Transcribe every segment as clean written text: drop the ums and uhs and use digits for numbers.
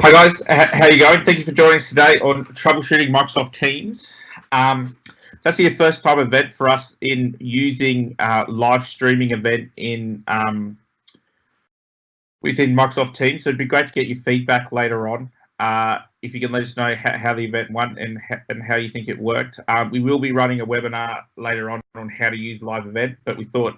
Hi guys, how are you going? Thank you for joining us today on Troubleshooting Microsoft Teams. It's actually a first time event for us in using live streaming event in within Microsoft Teams. So it'd be great to get your feedback later on. If you can let us know how the event went and how you think it worked. We will be running a webinar later on how to use live event, but we thought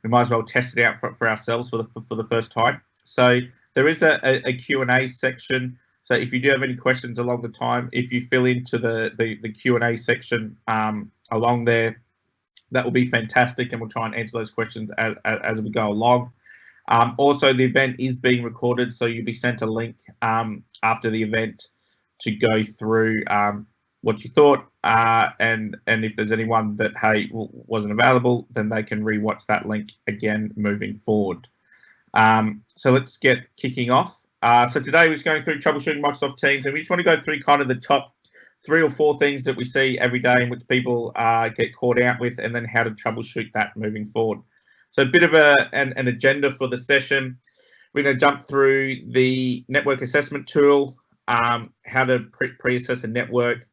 we might as well test it out for ourselves for the first time. So there is a Q&A section. So if you do have any questions along the time, if you fill into the Q&A section along there, that will be fantastic, and we'll try and answer those questions as we go along. Also, the event is being recorded, so you'll be sent a link after the event to go through what you thought, and if there's anyone that wasn't available, then they can rewatch that link again moving forward. So let's get kicking off. So today we're just going through troubleshooting Microsoft Teams, and we just want to go through kind of the top 3 or 4 things that we see every day in which people get caught out with, and then how to troubleshoot that moving forward. So a bit of an agenda for the session. We're going to jump through the network assessment tool, how to pre-assess a network.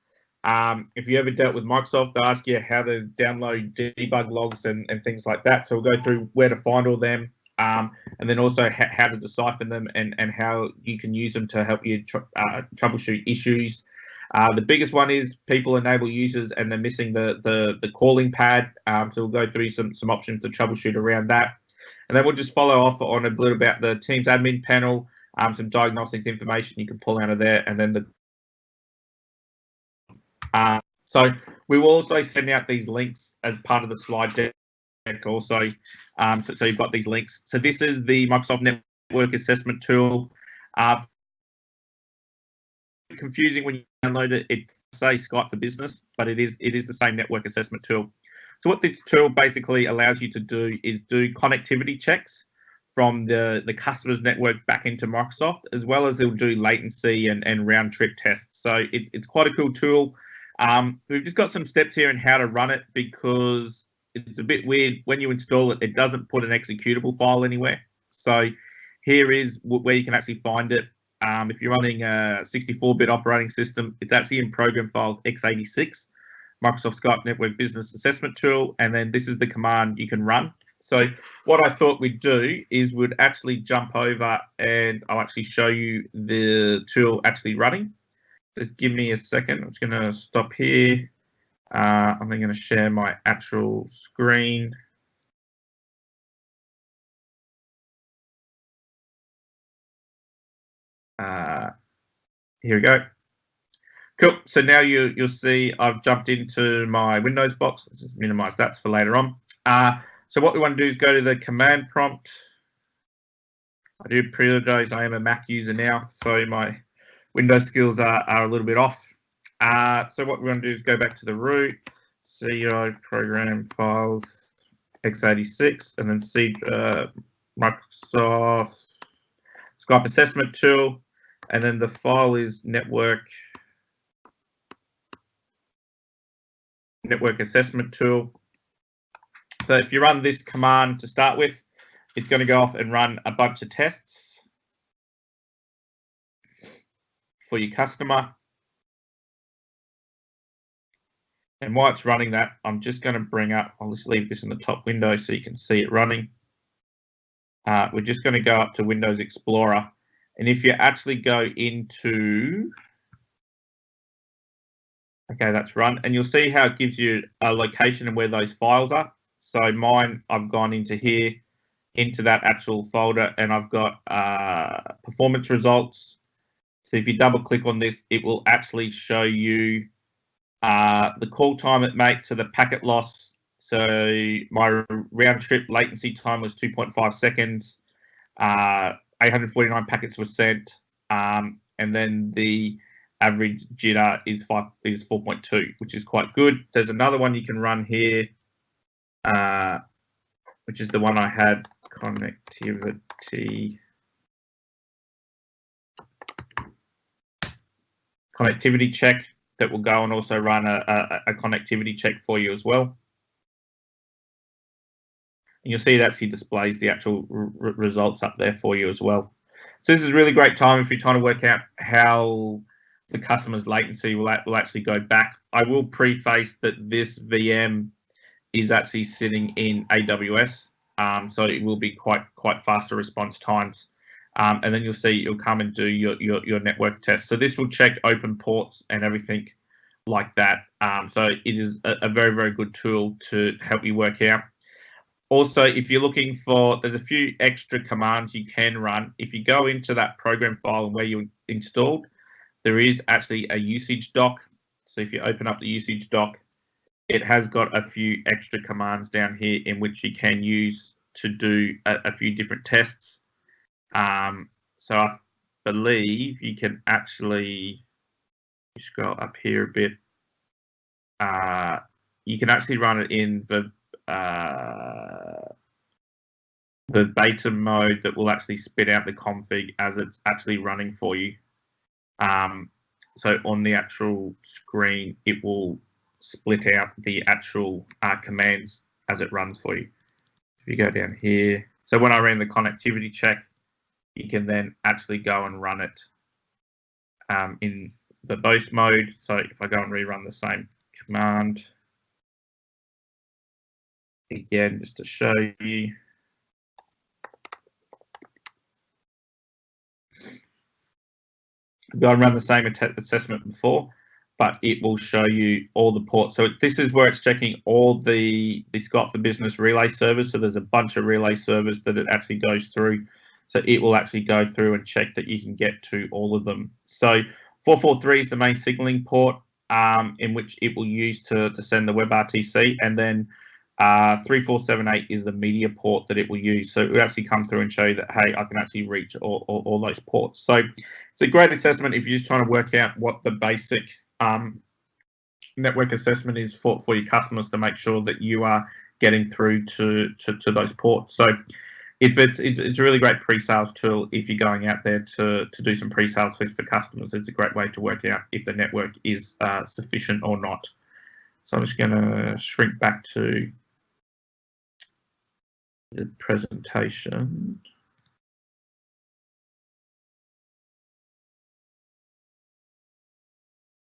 If you ever dealt with Microsoft, they'll ask you how to download debug logs and things like that. So we'll go through where to find all them. And then also how to decipher them and how you can use them to help you troubleshoot issues. The biggest one is people enable users and they're missing the calling pad. So we'll go through some options to troubleshoot around that. And then we'll just follow off on a little about the Teams admin panel, some diagnostics information you can pull out of there, and then so we will also send out these links as part of the slide deck also. So you've got these links. So this is the Microsoft Network Assessment Tool. Confusing when you download it. It says Skype for Business, but it is the same network assessment tool. So what this tool basically allows you to do is do connectivity checks from the customer's network back into Microsoft, as well as it'll do latency and round trip tests. So it's quite a cool tool. We've just got some steps here in how to run it, because it's a bit weird when you install it. It doesn't put an executable file anywhere. So here is where you can actually find it. If you're running a 64-bit operating system, it's actually in program files x86, Microsoft Skype Network Business Assessment Tool, and then this is the command you can run. So what I thought we'd do is we'd actually jump over and I'll actually show you the tool actually running. Just give me a second. I'm just going to stop here. I'm then going to share my actual screen. Here we go. Cool. So now you'll see I've jumped into my Windows box. Let's just minimize that for later on. So what we want to do is go to the command prompt. I do apologize. I am a Mac user now, so my Windows skills are a little bit off. So what we're going to do is go back to the root, CO program files x86, and then see Microsoft Skype Assessment Tool, and then the file is network assessment tool. So if you run this command to start with, it's going to go off and run a bunch of tests for your customer. And while it's running that, I'm just going to bring up, I'll just leave this in the top window so you can see it running. We're just going to go up to Windows Explorer. And if you actually go into, okay, that's run, and you'll see how it gives you a location and where those files are. So mine, I've gone into here, into that actual folder, and I've got performance results. So if you double click on this, it will actually show you the call time it makes, so the packet loss. So my round trip latency time was 2.5 seconds. 849 packets were sent, and then the average jitter is 4.2, which is quite good. There's another one you can run here, which is the one I had, connectivity check, that will go and also run a connectivity check for you as well. And you'll see it actually displays the actual results up there for you as well. So this is a really great time if you're trying to work out how the customer's latency will actually go back. I will preface that this VM is actually sitting in AWS, so it will be quite faster response times. And then you'll see you'll come and do your network test. So this will check open ports and everything like that. So it is a very good tool to help you work out. Also, if you're looking for, there's a few extra commands you can run. If you go into that program file where you installed, there is actually a usage doc. So if you open up the usage doc, it has got a few extra commands down here in which you can use to do a few different tests. So I believe you can actually scroll up here a bit. You can actually run it in the beta mode that will actually spit out the config as it's actually running for you. So on the actual screen, it will split out the actual commands as it runs for you. If you go down here, so when I ran the connectivity check, you can then actually go and run it in the boast mode. So if I go and rerun the same command, again, just to show you. Go and run the same assessment before, but it will show you all the ports. So this is where it's checking all the Scott for Business relay servers. So there's a bunch of relay servers that it actually goes through. So it will actually go through and check that you can get to all of them. So 443 is the main signaling port in which it will use to send the WebRTC, and then 3478 is the media port that it will use. So it will actually come through and show you that, hey, I can actually reach all those ports. So it's a great assessment if you're just trying to work out what the basic network assessment is for your customers to make sure that you are getting through to those ports. So if it's a really great pre-sales tool if you're going out there to do some pre-sales for customers. It's a great way to work out if the network is sufficient or not. So I'm just going to shrink back to the presentation.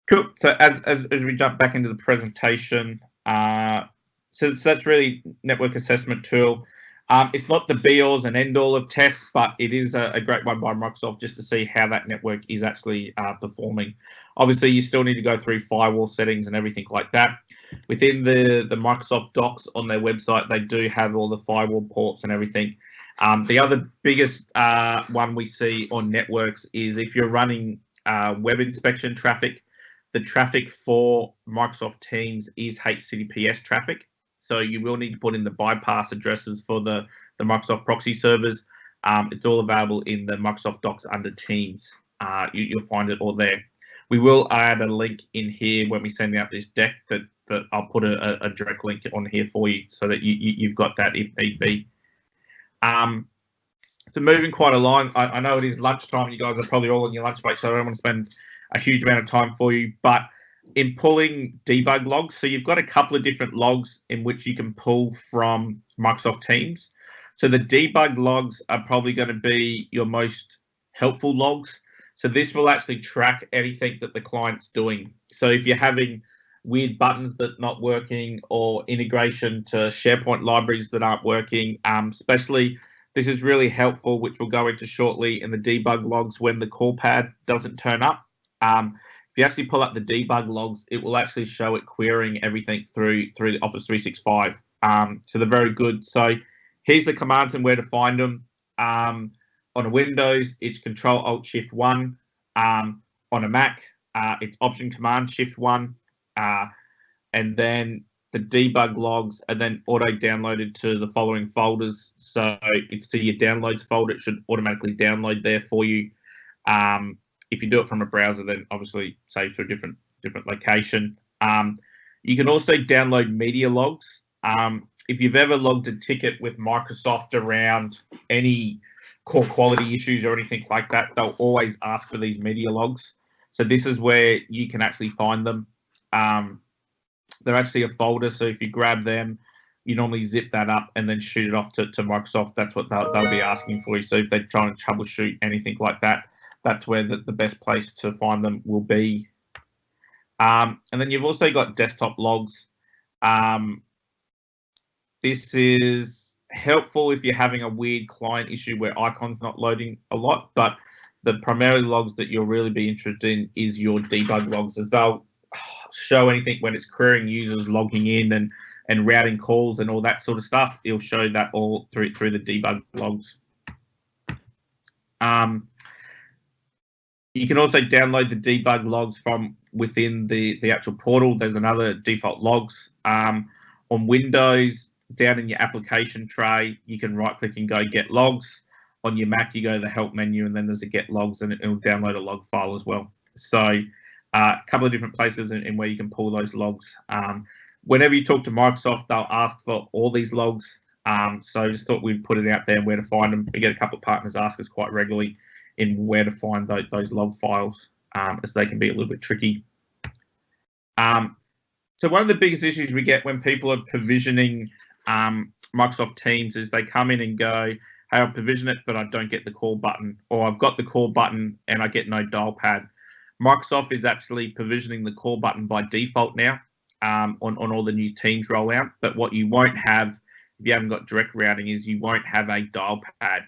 Cool. So as we jump back into the presentation, so that's really network assessment tool. It's not the be-alls and end-all of tests, but it is a great one by Microsoft just to see how that network is actually performing. Obviously, you still need to go through firewall settings and everything like that. Within the Microsoft docs on their website, they do have all the firewall ports and everything. The other biggest one we see on networks is if you're running web inspection traffic, the traffic for Microsoft Teams is HTTPS traffic. So you will need to put in the bypass addresses for the Microsoft proxy servers. It's all available in the Microsoft docs under Teams. You'll find it all there. We will add a link in here when we send out this deck that I'll put a direct link on here for you so that you've got that if need be. So moving quite along, I know it is lunchtime. You guys are probably all on your lunch break, so I don't want to spend a huge amount of time for you. But in pulling debug logs, so you've got a couple of different logs in which you can pull from Microsoft Teams. So the debug logs are probably going to be your most helpful logs. So this will actually track anything that the client's doing. So if you're having weird buttons that are not working or integration to SharePoint libraries that aren't working, especially this is really helpful, which we'll go into shortly in the debug logs when the call pad doesn't turn up. If you actually pull up the debug logs, it will actually show it querying everything through the Office 365. So they're very good. So here's the commands and where to find them. On a Windows, it's Control-Alt-Shift-1. On a Mac, it's Option-Command-Shift-1. And then the debug logs are then auto-downloaded to the following folders. So it's to your downloads folder. It should automatically download there for you. If you do it from a browser, then obviously save to a different location. You can also download media logs. If you've ever logged a ticket with Microsoft around any core quality issues or anything like that, they'll always ask for these media logs. So this is where you can actually find them. They're actually a folder, so if you grab them, you normally zip that up and then shoot it off to Microsoft. That's what they'll be asking for you. So if they're trying to troubleshoot anything like that, that's where the best place to find them will be. And then you've also got desktop logs. This is helpful if you're having a weird client issue where icon's not loading a lot, but the primary logs that you'll really be interested in is your debug logs, as they'll show anything when it's querying users logging in and routing calls and all that sort of stuff. It'll show that all through the debug logs. You can also download the debug logs from within the actual portal. There's another default logs. On Windows, down in your application tray, you can right click and go get logs. On your Mac, you go to the help menu and then there's a get logs, and it'll download a log file as well. So a couple of different places in where you can pull those logs. Whenever you talk to Microsoft, they'll ask for all these logs. So I just thought we'd put it out there where to find them. We get a couple of partners ask us quite regularly in where to find those log files, as they can be a little bit tricky. So one of the biggest issues we get when people are provisioning Microsoft Teams is they come in and go, hey, I'll provision it, but I don't get the call button, or I've got the call button and I get no dial pad. Microsoft is actually provisioning the call button by default now on all the new Teams rollout. But what you won't have if you haven't got direct routing is you won't have a dial pad.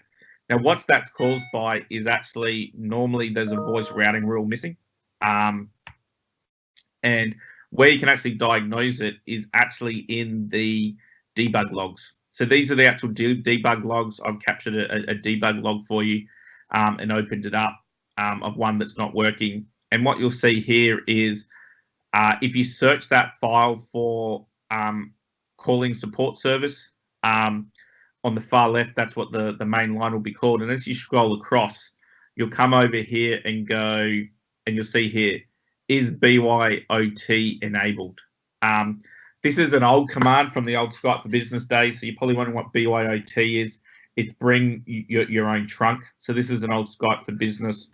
Now, what that's caused by is actually normally there's a voice routing rule missing. And where you can actually diagnose it is actually in the debug logs. So these are the actual debug logs. I've captured a debug log for you and opened it up of one that's not working. And what you'll see here is if you search that file for calling support service, on the far left, that's what the main line will be called. And as you scroll across, you'll come over here and go, and you'll see here, is BYOT enabled? This is an old command from the old Skype for Business days, so you're probably wondering what BYOT is. It's bring your own trunk. So this is an old Skype for Business,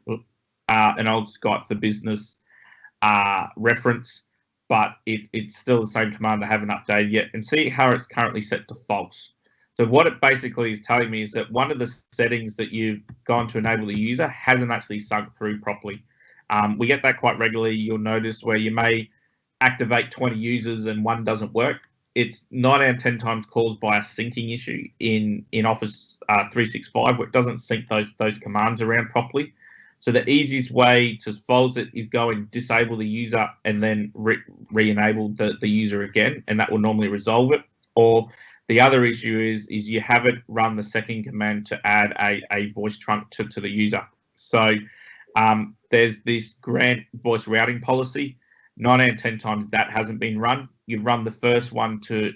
reference, but it's still the same command. I haven't updated yet. And see how it's currently set to false. So what it basically is telling me is that one of the settings that you've gone to enable the user hasn't actually sunk through properly. We get that quite regularly. You'll notice where you may activate 20 users and one doesn't work. It's 9 out of 10 times caused by a syncing issue in Office 365, where it doesn't sync those commands around properly. So the easiest way to solve it is go and disable the user and then re-enable the user again, and that will normally resolve it. Or the other issue is you haven't run the second command to add a voice trunk to the user. So there's this grant voice routing policy. 9 out of 10 times that hasn't been run. You've run the first one to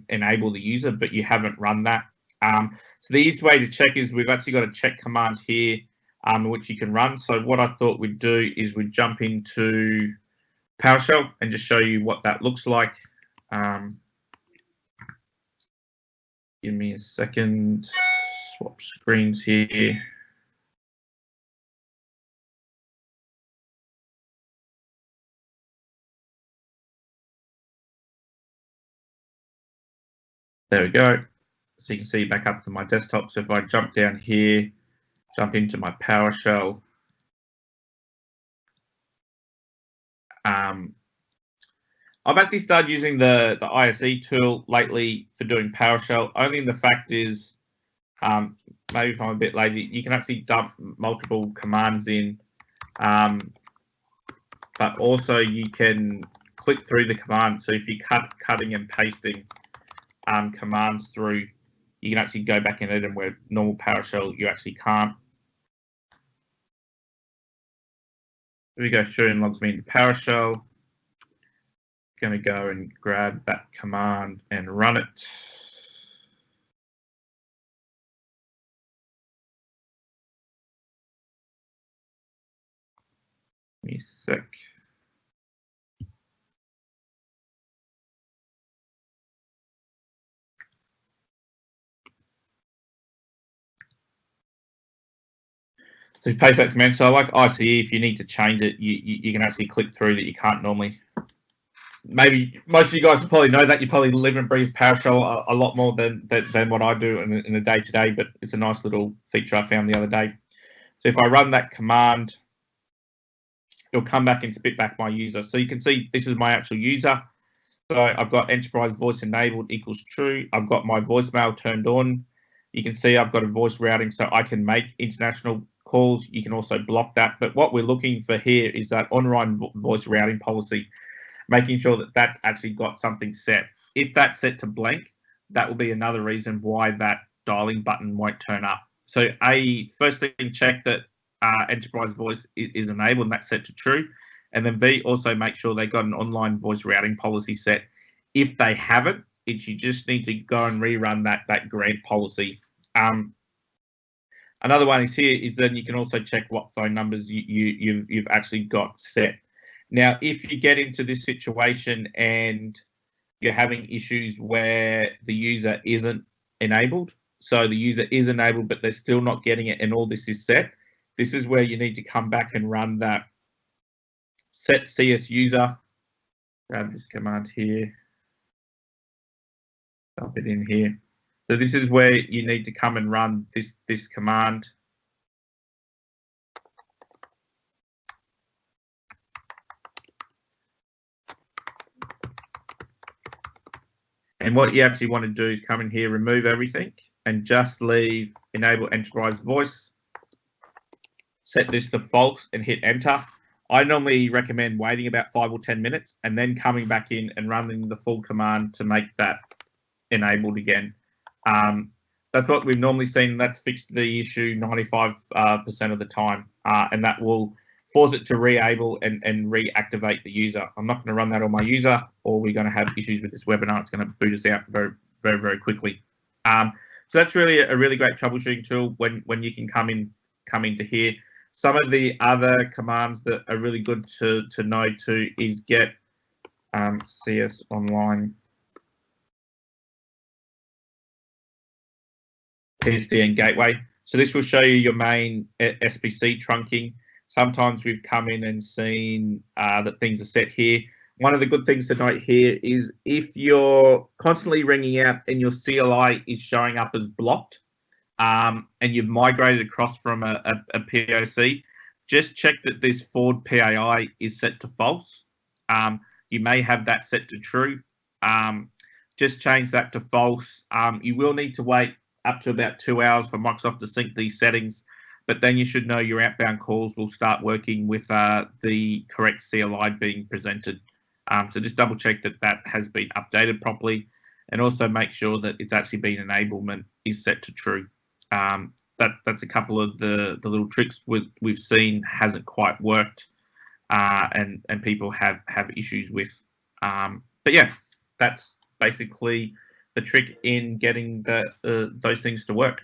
enable the user, but you haven't run that. So the easiest way to check is we've actually got a check command here, which you can run. So what I thought we'd do is we'd jump into PowerShell and just show you what that looks like. Give me a second, swap screens here. There we go. So you can see back up to my desktop. So if I jump down here, jump into my PowerShell, I've actually started using the ISE tool lately for doing PowerShell. Only the fact is, maybe if I'm a bit lazy, you can actually dump multiple commands in, but also you can click through the command. So if you're cutting and pasting commands through, you can actually go back and edit them where normal PowerShell you actually can't. If we go through and logs me into PowerShell, going to go and grab that command and run it. Give me a sec. So you paste that command. So like ICE, if you need to change it, you can actually click through that you can't normally. maybe most of you guys will probably know that. You probably live and breathe PowerShell a lot more than what I do in a day-to-day, but it's a nice little feature I found the other day. So if I run that command, it'll come back and spit back my user. So you can see this is my actual user. So I've got enterprise voice enabled equals true. I've got my voicemail turned on. You can see I've got a voice routing so I can make international calls. You can also block that. But what we're looking for here is that on-run voice routing policy, making sure that that's actually got something set. If that's set to blank, that will be another reason why that dialing button won't turn up. So first thing, check that enterprise voice is enabled and that's set to true. And then B, also make sure they got an online voice routing policy set. If they haven't, you just need to go and rerun that grant policy. Another one is here is then you can also check what phone numbers you've actually got set. Now, if you get into this situation and you're having issues where the user isn't enabled, so the user is enabled, but they're still not getting it and all this is set, this is where you need to come back and run that set CS user. Grab this command here, dump it in here. So this is where you need to come and run this command. And what you actually want to do is come in here, remove everything, and just leave enable enterprise voice. Set this to false and hit enter. I normally recommend waiting about 5 or 10 minutes and then coming back in and running the full command to make that enabled again. That's what we've normally seen. That's fixed the issue 95% of the time, and that will force it to re-able and reactivate the user. I'm not going to run that on my user, or we're going to have issues with this webinar. It's going to boot us out very, very, very quickly. So that's really a really great troubleshooting tool when you can come into here. Some of the other commands that are really good to know too is get CS online PSTN gateway. So this will show you your main SBC trunking. Sometimes we've come in and seen that things are set here. One of the good things to note here is if you're constantly ringing out and your CLI is showing up as blocked, and you've migrated across from a POC, just check that this forward PAI is set to false. You may have that set to true. Just change that to false. You will need to wait up to about 2 hours for Microsoft to sync these settings, but then you should know your outbound calls will start working with the correct CLI being presented. So just double check that that has been updated properly, and also make sure that it's actually been enablement is set to true. That's a couple of the little tricks we've seen hasn't quite worked, and people have issues with. But yeah, that's basically the trick in getting those things to work.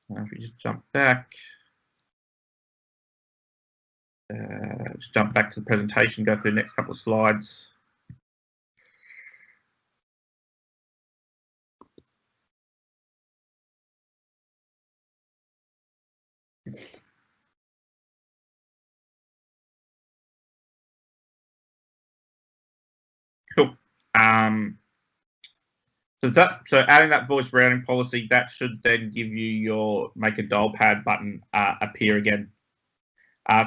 Now if we just jump back, just jump back to the presentation, go through the next couple of slides. Cool. So adding that voice routing policy, that should then give you your make a dial pad button appear again.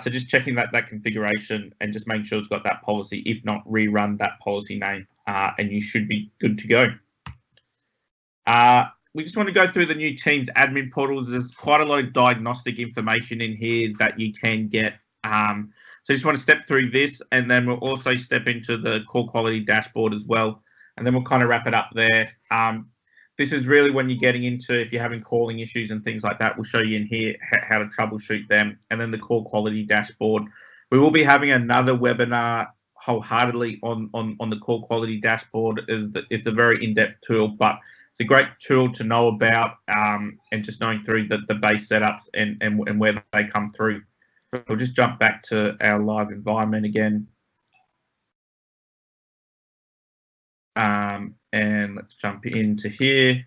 So just checking that configuration and just making sure it's got that policy. If not, rerun that policy name and you should be good to go. We just want to go through the new Teams admin portals. There's quite a lot of diagnostic information in here that you can get. So just want to step through this, and then we'll also step into the call quality dashboard as well. And then we'll kind of wrap it up there. This is really when you're getting into, if you're having calling issues and things like that, we'll show you in here how to troubleshoot them. And then the call quality dashboard. We will be having another webinar wholeheartedly on the call quality dashboard. It's a very in-depth tool, but it's a great tool to know about, and just knowing through the base setups and where they come through. We'll just jump back to our live environment again. And let's jump into here,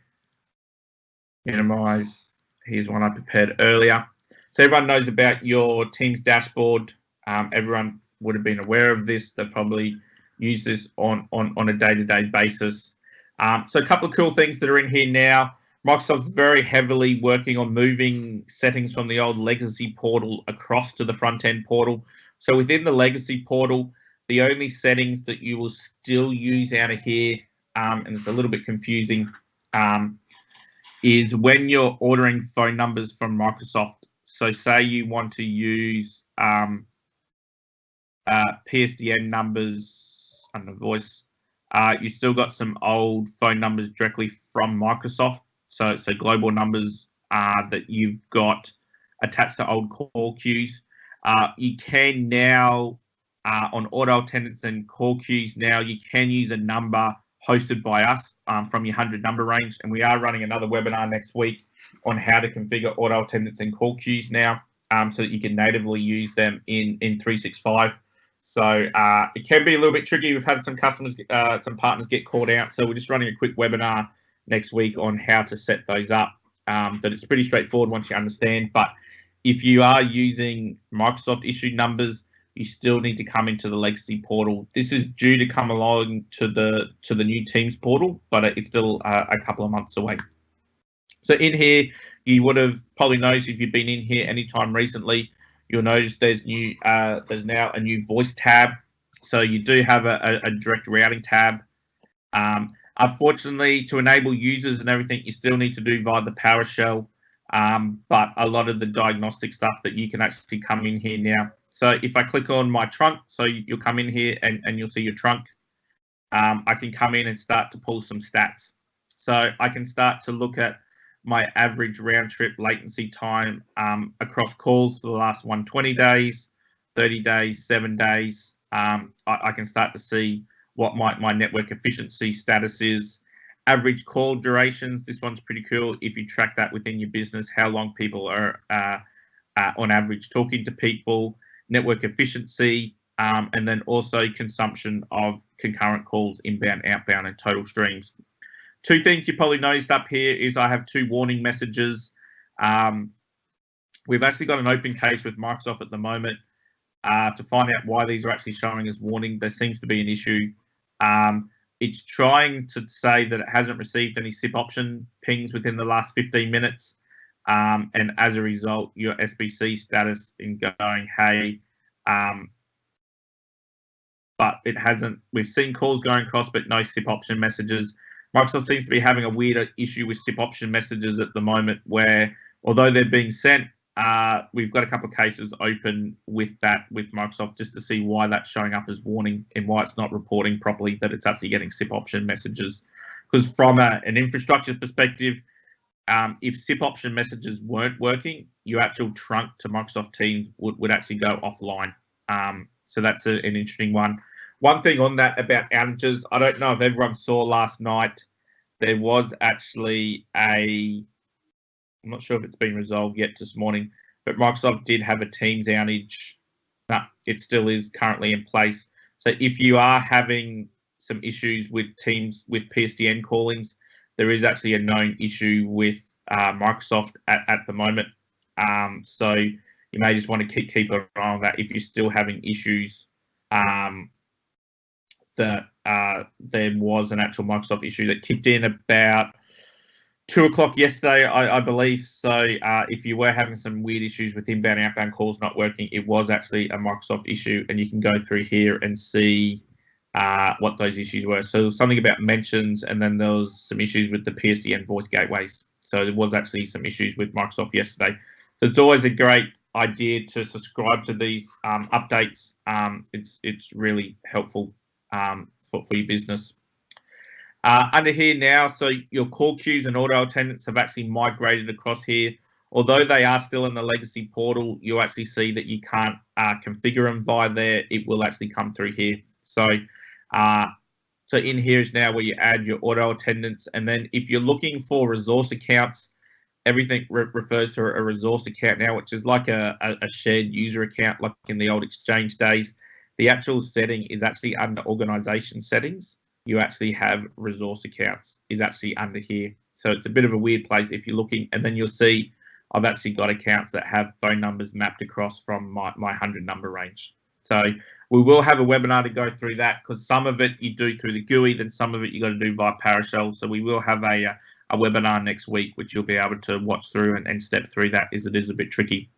minimize. Here's one I prepared earlier. So everyone knows about your Teams dashboard. Everyone would have been aware of this. They've probably use this on a day-to-day basis. So a couple of cool things that are in here now. Microsoft's very heavily working on moving settings from the old legacy portal across to the front-end portal. So within the legacy portal, the only settings that you will still use out of here, and it's a little bit confusing, is when you're ordering phone numbers from Microsoft. So say you want to use PSTN numbers under voice, you still got some old phone numbers directly from Microsoft. So global numbers that you've got attached to old call queues. You can now, on auto attendants and call queues now, you can use a number hosted by us from your 100 number range. And we are running another webinar next week on how to configure auto attendants and call queues now, so that you can natively use them in 365. So it can be a little bit tricky. We've had some customers, some partners get called out. So we're just running a quick webinar next week on how to set those up. But it's pretty straightforward once you understand. But if you are using Microsoft issued numbers, you still need to come into the legacy portal. This is due to come along to the new Teams portal, but it's still a couple of months away. So in here, you would have probably noticed if you've been in here anytime recently, you'll notice there's now a new voice tab. So you do have a direct routing tab. Unfortunately, to enable users and everything, you still need to do via the PowerShell. But a lot of the diagnostic stuff that you can actually come in here now. So if I click on my trunk, so you'll come in here and you'll see your trunk. I can come in and start to pull some stats. So I can start to look at my average round trip latency time across calls for the last 120 days, 30 days, 7 days. I can start to see what my network efficiency status is. Average call durations, this one's pretty cool. If you track that within your business, how long people are on average talking to people, network efficiency, and then also consumption of concurrent calls, inbound, outbound, and total streams. Two things you probably noticed up here is I have 2 warning messages. We've actually got an open case with Microsoft at the moment to find out why these are actually showing as warning. There seems to be an issue. It's trying to say that it hasn't received any SIP option pings within the last 15 minutes. And as a result, your SBC status in going, hey, but it hasn't. We've seen calls going across, but no SIP option messages. Microsoft seems to be having a weird issue with SIP option messages at the moment where, although they're being sent, we've got a couple of cases open with Microsoft just to see why that's showing up as warning and why it's not reporting properly that it's actually getting SIP option messages. Because from an infrastructure perspective, if SIP option messages weren't working, your actual trunk to Microsoft Teams would actually go offline. So that's an interesting one. One thing on that about outages, I don't know if everyone saw last night, there was actually I'm not sure if it's been resolved yet this morning, but Microsoft did have a Teams outage. No, it still is currently in place. So if you are having some issues with Teams, with PSTN callings, there is actually a known issue with Microsoft at the moment. So you may just want to keep an eye on that if you're still having issues. There was an actual Microsoft issue that kicked in about 2 o'clock yesterday, I believe. So if you were having some weird issues with inbound, outbound calls not working, it was actually a Microsoft issue, and you can go through here and see what those issues were. So there was something about mentions, and then there was some issues with the PSTN voice gateways. So there was actually some issues with Microsoft yesterday. So it's always a great idea to subscribe to these updates. It's really helpful for your business. Under here now, so your call queues and auto attendants have actually migrated across here. Although they are still in the legacy portal, you actually see that you can't configure them via there. It will actually come through here. So in here is now where you add your auto attendants. And then if you're looking for resource accounts, everything refers to a resource account now, which is like a shared user account, like in the old Exchange days. The actual setting is actually under organization settings. You actually have resource accounts is actually under here. So it's a bit of a weird place if you're looking, and then you'll see I've actually got accounts that have phone numbers mapped across from my 100 number range. So We will have a webinar to go through that, because some of it you do through the GUI, then some of it you got to do via PowerShell. So we will have a webinar next week, which you'll be able to watch through and step through that, as it is a bit tricky.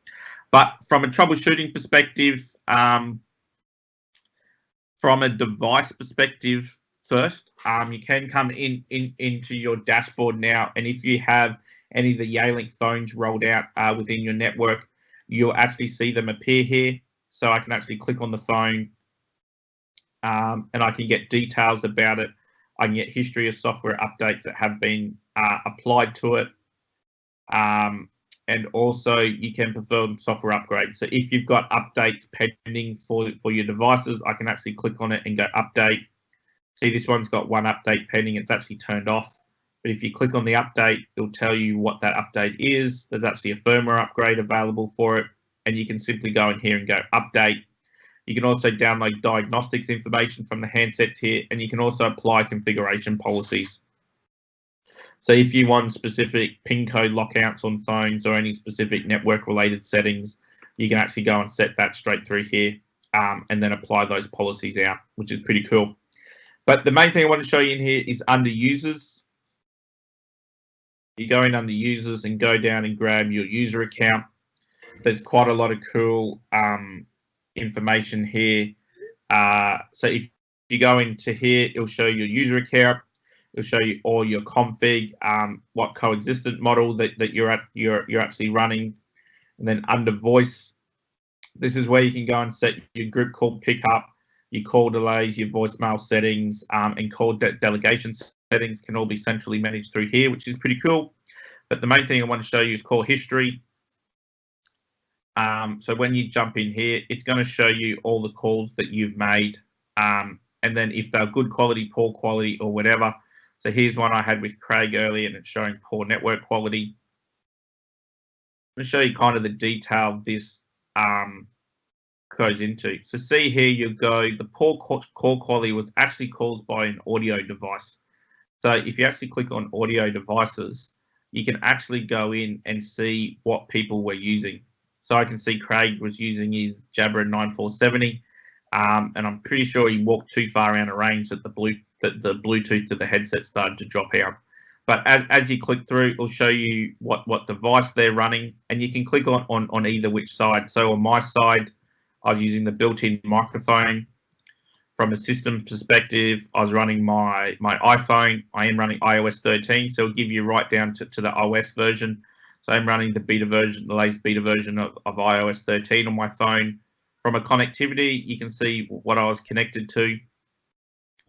But from a troubleshooting perspective, from a device perspective first, you can come into your dashboard now, and if you have any of the Yealink phones rolled out within your network, you'll actually see them appear here. So I can actually click on the phone and I can get details about it. I can get history of software updates that have been applied to it. And also you can perform software upgrades. So if you've got updates pending for your devices, I can actually click on it and go update. See, this one's got one update pending. It's actually turned off. But if you click on the update, it'll tell you what that update is. There's actually a firmware upgrade available for it. And you can simply go in here and go update. You can also download diagnostics information from the handsets here, and you can also apply configuration policies. So if you want specific PIN code lockouts on phones or any specific network related settings, you can actually go and set that straight through here and then apply those policies out, which is pretty cool. But the main thing I want to show you in here is under users. You go in under users and go down and grab your user account. There's quite a lot of cool information here. So if you go into here, it'll show your user account. It'll show you all your config, what coexistent model that you're actually running, and then under voice, this is where you can go and set your group call pickup, your call delays, your voicemail settings, and call delegation settings can all be centrally managed through here, which is pretty cool. But the main thing I want to show you is call history. So when you jump in here, it's going to show you all the calls that you've made, and then if they're good quality, poor quality, or whatever. So here's one I had with Craig earlier, and it's showing poor network quality. I'm going to show you kind of the detail this goes into. So see here, you go, the poor call quality was actually caused by an audio device. So if you actually click on audio devices, you can actually go in and see what people were using. So I can see Craig was using his Jabra 9470, and I'm pretty sure he walked too far out of range that the Bluetooth to the headset started to drop out. But as you click through, it'll show you what device they're running, and you can click on either which side. So on my side, I was using the built-in microphone. From a system perspective, I was running my iPhone. I am running iOS 13, so it'll give you right down to the OS version. So I'm running the beta version, the latest beta version of iOS 13 on my phone. From a connectivity, you can see what I was connected to.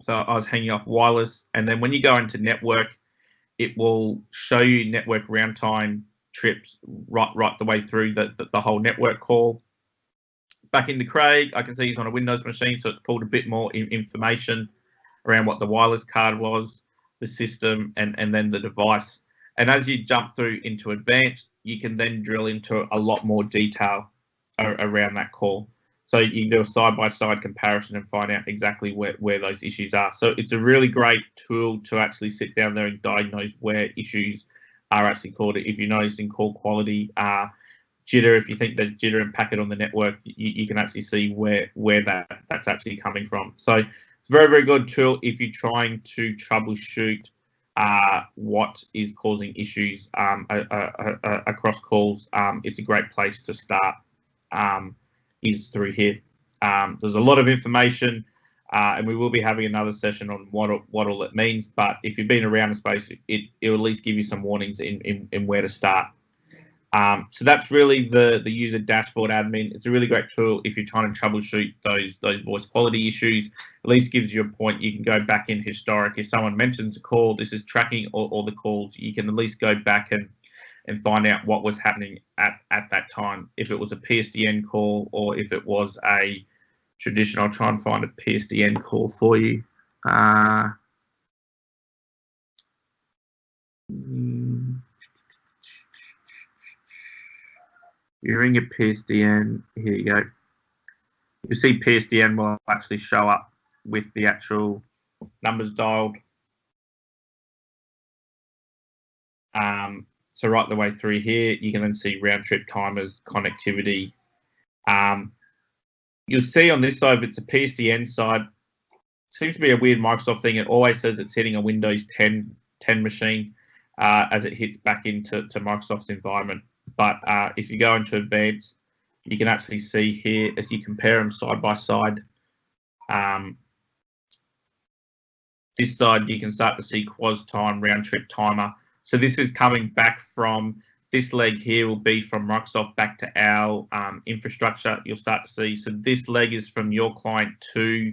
So I was hanging off wireless. And then when you go into network, it will show you network round time trips right the way through the whole network call. Back into Craig, I can see he's on a Windows machine, so it's pulled a bit more information around what the wireless card was, the system, and then the device. And as you jump through into advanced, you can then drill into a lot more detail around that call. So you can do a side-by-side comparison and find out exactly where those issues are. So it's a really great tool to actually sit down there and diagnose where issues are actually called. If you're noticing call quality, jitter, if you think there's jitter and packet on the network, you can actually see where that's actually coming from. So it's a very, very good tool if you're trying to troubleshoot what is causing issues across calls. It's a great place to start, is through here. There's a lot of information, and we will be having another session on what all it means, but if you've been around the space, it'll at least give you some warnings in where to start. So that's really the user dashboard admin. It's a really great tool if you're trying to troubleshoot those voice quality issues. At least gives you a point. You can go back in historic. If someone mentions a call, this is tracking all the calls. You can at least go back and find out what was happening at that time. If it was a PSDN call or if it was a traditional, I'll try and find a PSDN call for you. You ring a PSDN, here you go. You see PSDN will actually show up with the actual numbers dialed. So right the way through here, you can then see round trip timers, connectivity. you'll see on this side, if it's a PSDN side, seems to be a weird Microsoft thing. It always says it's hitting a Windows 10 machine as it hits back into Microsoft's environment. But if you go into advanced, you can actually see here as you compare them side by side. This side, you can start to see quas time, round trip timer. So this is coming back from, this leg here will be from Microsoft back to our infrastructure. You'll start to see, so this leg is from your client to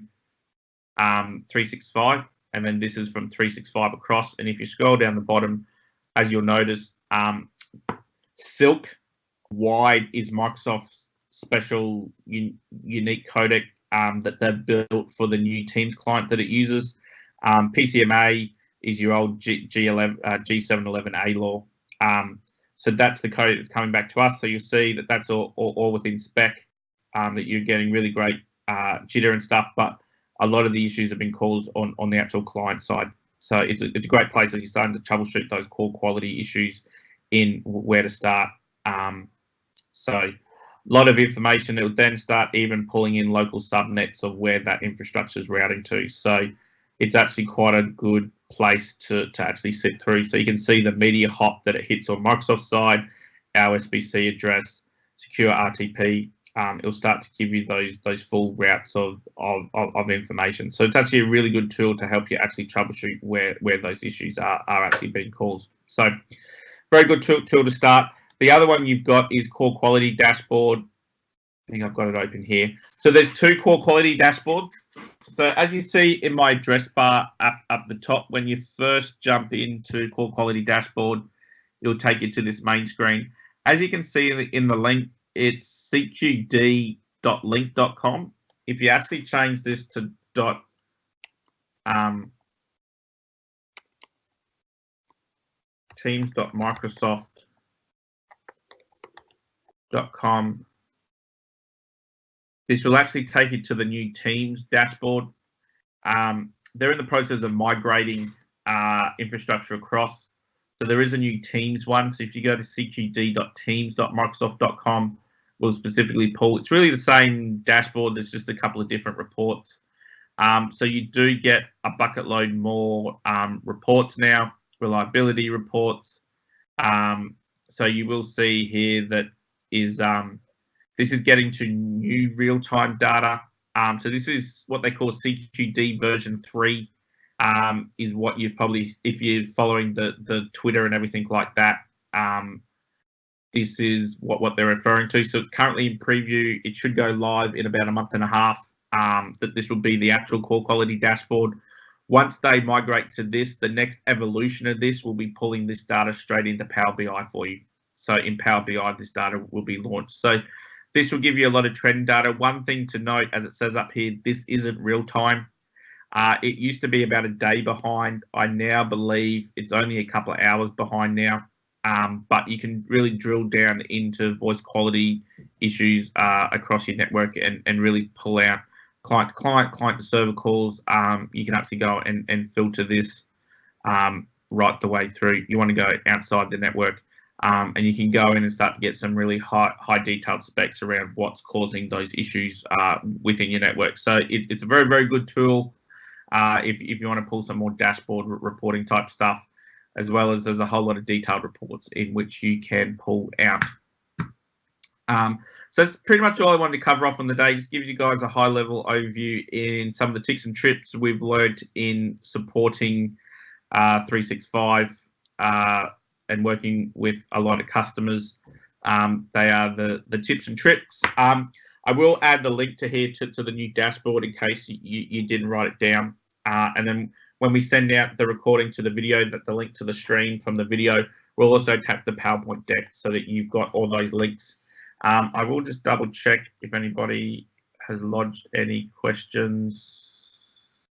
365, and then this is from 365 across. And if you scroll down the bottom, as you'll notice, Silk wide is Microsoft's special unique codec that they've built for the new Teams client that it uses. PCMA is your old G711A law. So that's the code that's coming back to us. So you'll see that that's all within spec, that you're getting really great jitter and stuff, but a lot of the issues have been caused on the actual client side. So it's a great place as you're starting to troubleshoot those core quality issues in where to start. So a lot of information. It will then start even pulling in local subnets of where that infrastructure is routing to. So it's actually quite a good place to actually sit through. So you can see the media hop that it hits on Microsoft's side, our SBC address, secure RTP. It'll start to give you those full routes of information. So it's actually a really good tool to help you actually troubleshoot where those issues are actually being caused. So very good tool to start. The other one you've got is Core Quality Dashboard. I think I've got it open here. So there's two Core Quality Dashboards. So as you see in my address bar up the top, when you first jump into Core Quality Dashboard, it'll take you to this main screen. As you can see in the link, it's cqd.link.com. If you actually change this to teams.microsoft.com, this will actually take you to the new Teams dashboard. They're in the process of migrating infrastructure across. So there is a new Teams one. So if you go to cqd.teams.microsoft.com, we'll specifically pull. It's really the same dashboard. There's just a couple of different reports. So you do get a bucket load more reports now, reliability reports. So you will see here that is this is getting to new real-time data. So this is what they call CQD version 3, is what you've probably, if you're following the Twitter and everything like that, this is what they're referring to. So it's currently in preview. It should go live in about a month and a half, that this will be the actual core quality dashboard. Once they migrate to this, the next evolution of this will be pulling this data straight into Power BI for you. So in Power BI, this data will be launched. So this will give you a lot of trend data. One thing to note, as it says up here, this isn't real time. It used to be about a day behind. I now believe it's only a couple of hours behind now. But you can really drill down into voice quality issues across your network and really pull out client to client, client to server calls. You can actually go and filter this right the way through. You want to go outside the network, and you can go in and start to get some really high detailed specs around what's causing those issues within your network. So it's a very, very good tool if you want to pull some more dashboard reporting type stuff, as well as there's a whole lot of detailed reports in which you can pull out. So that's pretty much all I wanted to cover off on the day. Just give you guys a high level overview in some of the tips and trips we've learned in supporting 365 and working with a lot of customers. They are the tips and tricks. I will add the link to here to the new dashboard in case you didn't write it down. And then when we send out the recording to the video, the link to the stream from the video, we'll also tap the PowerPoint deck so that you've got all those links. I will just double check if anybody has lodged any questions.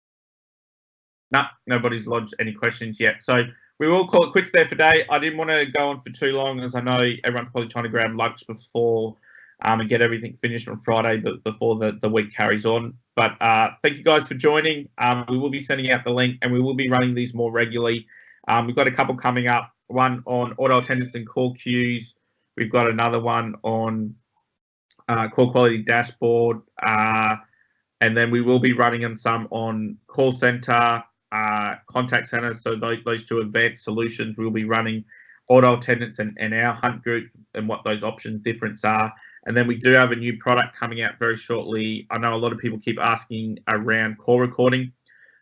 No, nobody's lodged any questions yet. So we will call it quits there for today. I didn't want to go on for too long, as I know everyone's probably trying to grab lunch before and get everything finished on Friday, but before the week carries on. But thank you guys for joining. We will be sending out the link and we will be running these more regularly. We've got a couple coming up, one on auto attendance and call queues. We've got another one on call quality dashboard, and then we will be running them some on call center, contact center. So those two advanced solutions we'll be running auto attendants and our hunt group and what those options difference are. And then we do have a new product coming out very shortly. I know a lot of people keep asking around call recording.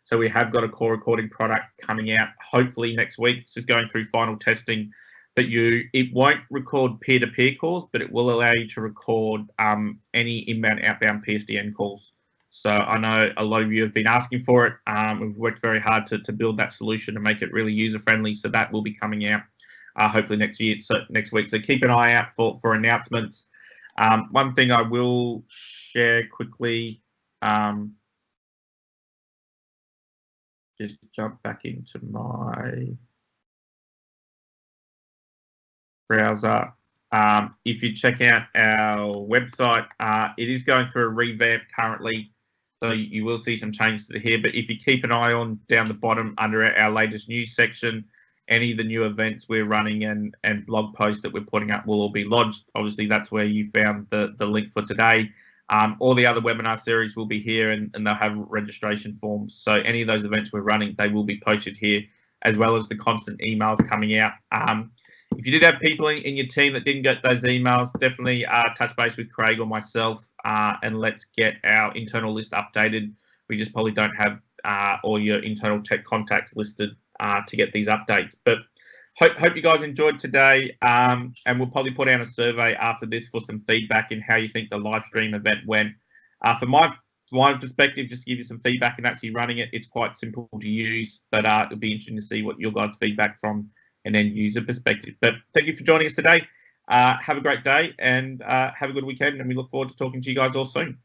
So we have got a call recording product coming out hopefully next week. It's just going through final testing. But it won't record peer-to-peer calls, but it will allow you to record any inbound, outbound PSTN calls. So I know a lot of you have been asking for it. We've worked very hard to build that solution and make it really user-friendly. So that will be coming out hopefully next week. So keep an eye out for announcements. One thing I will share quickly, just jump back into my browser. If you check out our website, it is going through a revamp currently, so you will see some changes to here. But if you keep an eye on down the bottom under our latest news section, any of the new events we're running and blog posts that we're putting up will all be lodged. Obviously, that's where you found the link for today. All the other webinar series will be here, and they'll have registration forms. So any of those events we're running, they will be posted here, as well as the constant emails coming out. If you did have people in your team that didn't get those emails, definitely touch base with Craig or myself, and let's get our internal list updated. We just probably don't have all your internal tech contacts listed to get these updates. But hope you guys enjoyed today, and we'll probably put out a survey after this for some feedback in how you think the live stream event went. From my perspective, just to give you some feedback and actually running it, it's quite simple to use, but it'll be interesting to see what your guys' feedback from an end user perspective. But thank you for joining us today. Have a great day and have a good weekend, and we look forward to talking to you guys all soon.